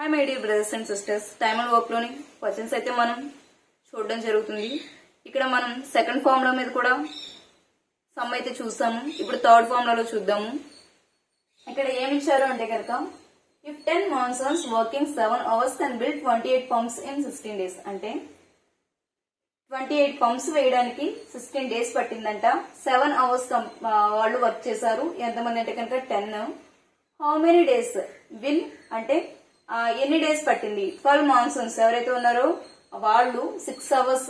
Hi my dear brothers and sisters, time and work లోని questions అయితే మనం చూడడం జరుగుతుంది. ఇక్కడ మనం సెకండ్ ఫార్ములా మీద కూడా సమ్ అయితే చూస్తాము. ఇప్పుడు థర్డ్ ఫార్ములాలో చూద్దాము. ఇక్కడ ఏమి ఇచ్చారు అంటే కనుక if 10 మాన్సన్స్ working 7 hours can build 28 pumps in 16 days. అంటే 28 పంప్స్ వేయడానికి 16 days పట్టిందంట. 7 hours వాళ్ళు వర్క్ చేశారు. ఎంతమంది అంటే కనుక 10. హౌ మెనీ డేస్ విల్ అంటే ఎన్ని డేస్ పట్టింది? 12 మాన్సూన్స్ ఎవరైతే ఉన్నారో వాళ్ళు 6 hours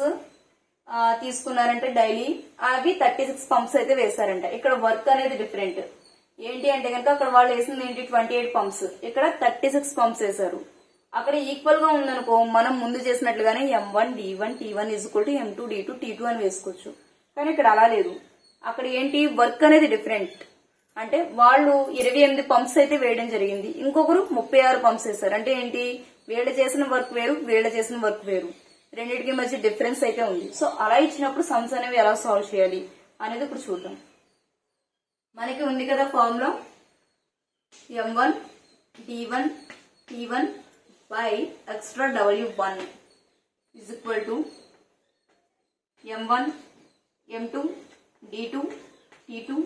తీసుకున్నారంటే డైలీ అవి 36 పంప్స్ అయితే వేశారంట. ఇక్కడ వర్క్ అనేది డిఫరెంట్. ఏంటి అంటే కనుక అక్కడ వాళ్ళు వేసింది ఏంటి 28 పంప్స్, ఇక్కడ 36 పంప్స్ వేశారు. అక్కడ ఈక్వల్ గా ఉందనుకో మనం ముందు చేసినట్లుగానే M1 D1 T1 M2 D2 T2 అని వేసుకోవచ్చు. కానీ ఇక్కడ అలా లేదు. అక్కడ ఏంటి వర్క్ అనేది డిఫరెంట్. అంటే వాళ్ళు 28 పంప్స్ అయితే వేయడం జరిగింది, ఇంకొకరు 36 పంప్స్ వేశారు. అంటే ఏంటి వీళ్ళ చేసిన వర్క్ వేరు, వీళ్ళ చేసిన వర్క్ వేరు, రెండింటికి మధ్య డిఫరెన్స్ అయితే ఉంది. సో అలా ఇచ్చినప్పుడు సమ్స్ అనేవి ఎలా సాల్వ్ చేయాలి అనేది ఇప్పుడు చూద్దాం. మనకి ఉంది కదా formula M1 D1 T1 by extra W1 is equal to M1 M2 D2 T2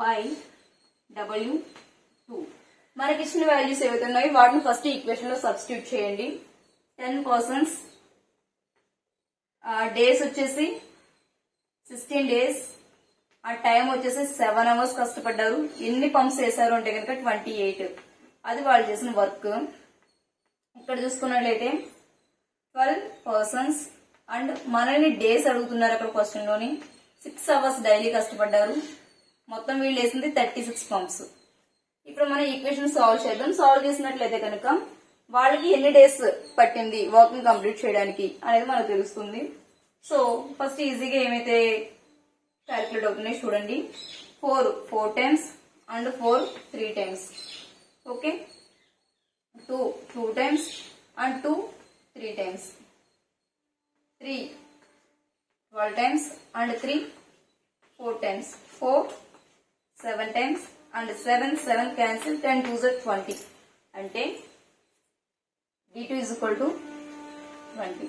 by W2. మనకి ఇచ్చిన వాల్యూస్ ఏవైతే ఉన్నాయో వాటిని ఫస్ట్ ఈక్వేషన్ లో సబ్స్టిట్యూట్ చేయండి. 10 పర్సన్స్ డేస్ వచ్చేసి 16 days, ఆ టైం వచ్చేసి 7 hours కష్టపడ్డారు. ఎన్ని పంప్స్ వేశారు అంటే కనుక 28. అది వాళ్ళు చేసిన వర్క్. ఇక్కడ చూసుకున్నట్లయితే 12 పర్సన్స్ అండ్ మనల్ని డేస్ అడుగుతున్నారు అక్కడ క్వశ్చన్ లోని. 6 hours డైలీ కష్టపడ్డారు. మొత్తం వీళ్ళు వేసింది 36 పంప్స్. ఇప్పుడు మనం ఈక్వేషన్ సాల్వ్ చేద్దాం. సాల్వ్ చేసినట్లయితే కనుక వాళ్ళకి ఎన్ని డేస్ పట్టింది వర్క్ ని కంప్లీట్ చేయడానికి అనేది మనకు తెలుస్తుంది. సో ఫస్ట్ ఈజీగా ఏమైతే క్యాలిక్యులేట్ అవుతున్నాయి చూడండి. 4 times and 4 3 times. Okay, 2 times and 2 3 times. 3 12 times and 3 4 times. 4 7 times and 7 cancel. 10 2s are 20. అంటే D2 is equal to 20.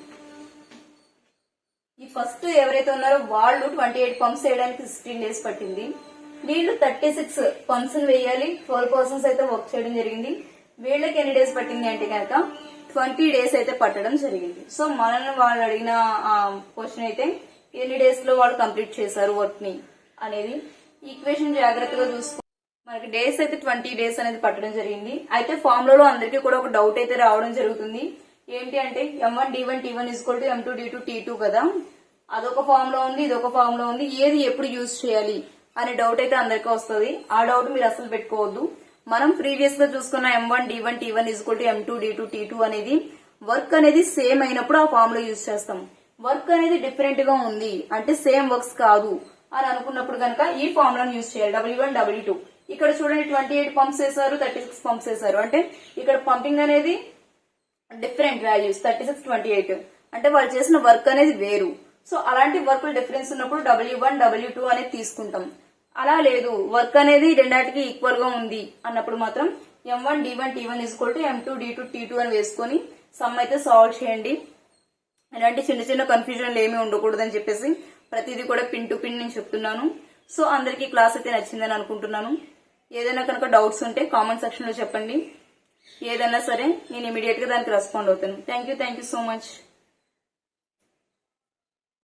ఈ ఫస్ట్ ఎవరైతే ఉన్నారో వాళ్ళు 28 పంప్స్ వేయడానికి 16 days పట్టింది. వీళ్ళు 36 పంప్స్ వేయాలి. 12 పర్సన్స్ అయితే వర్క్ చేయడం జరిగింది. వీళ్ళకి ఎన్ని డేస్ పట్టింది అంటే కనుక 20 days అయితే పట్టడం జరిగింది. సో మనల్ని వాళ్ళు అడిగిన క్వశ్చన్ అయితే ఎన్ని డేస్ లో వాళ్ళు కంప్లీట్ చేశారు వర్క్ ని అనేది ఈక్వేషన్ జాగ్రత్తగా చూసుకో. మనకి డేస్ అయితే 20 days అనేది పట్టడం జరిగింది. అయితే ఫార్ములాలో అందరికీ కూడా ఒక డౌట్ అయితే రావడం జరుగుతుంది. ఏంటి అంటే M1 D1 T1 M2 D2 T2 కదా, అదొక ఫార్ములా ఉంది, ఇదొక ఫార్ములా ఉంది, ఏది ఎప్పుడు యూజ్ చేయాలి అనే డౌట్ అయితే అందరికీ వస్తుంది. ఆ డౌట్ మీరు అసలు పెట్టుకోవద్దు. మనం ప్రీవియస్ గా చూసుకున్న M1 D1 T1 M2 D2 T2 అనేది వర్క్ అనేది సేమ్ అయినప్పుడు ఆ ఫార్ములా యూజ్ చేస్తాం. వర్క్ అనేది డిఫరెంట్ గా ఉంది అంటే సేమ్ వర్క్స్ కాదు అని అనుకున్నప్పుడు కనుక ఈ ఫార్ములాను యూజ్ చేయాలి. W1 W2. ఇక్కడ చూడండి 28 పంప్స్ వేశారు, 36 పంప్స్ వేశారు. అంటే ఇక్కడ పంపింగ్ అనేది డిఫరెంట్ వాల్యూస్ 36 28 అంటే వాళ్ళు చేసిన వర్క్ అనేది వేరు. సో అలాంటి వర్క్ డిఫరెన్స్ ఉన్నప్పుడు W1 W2 అనేది తీసుకుంటాం. అలా లేదు వర్క్ అనేది రెండాటికి ఈక్వల్ గా ఉంది అన్నప్పుడు మాత్రం M1 D1 T1 M2 D2 T2 అని వేసుకొని సమ్ అయితే సాల్వ్ చేయండి. ఇలాంటి చిన్న చిన్న కన్ఫ్యూజన్లు ఏమీ ఉండకూడదని చెప్పేసి ప్రతిదీ కూడా పిన్ టు పిన్ నేను చెప్తున్నాను. సో అందరికీ క్లాస్ అయితే నచ్చిందని అనుకుంటున్నాను. ఏదైనా కనుక డౌట్స్ ఉంటే కామెంట్ సెక్షన్ లో చెప్పండి. ఏదైనా సరే నేను ఇమీడియట్ గా దానికి రెస్పాండ్ అవుతాను. Thank you so much.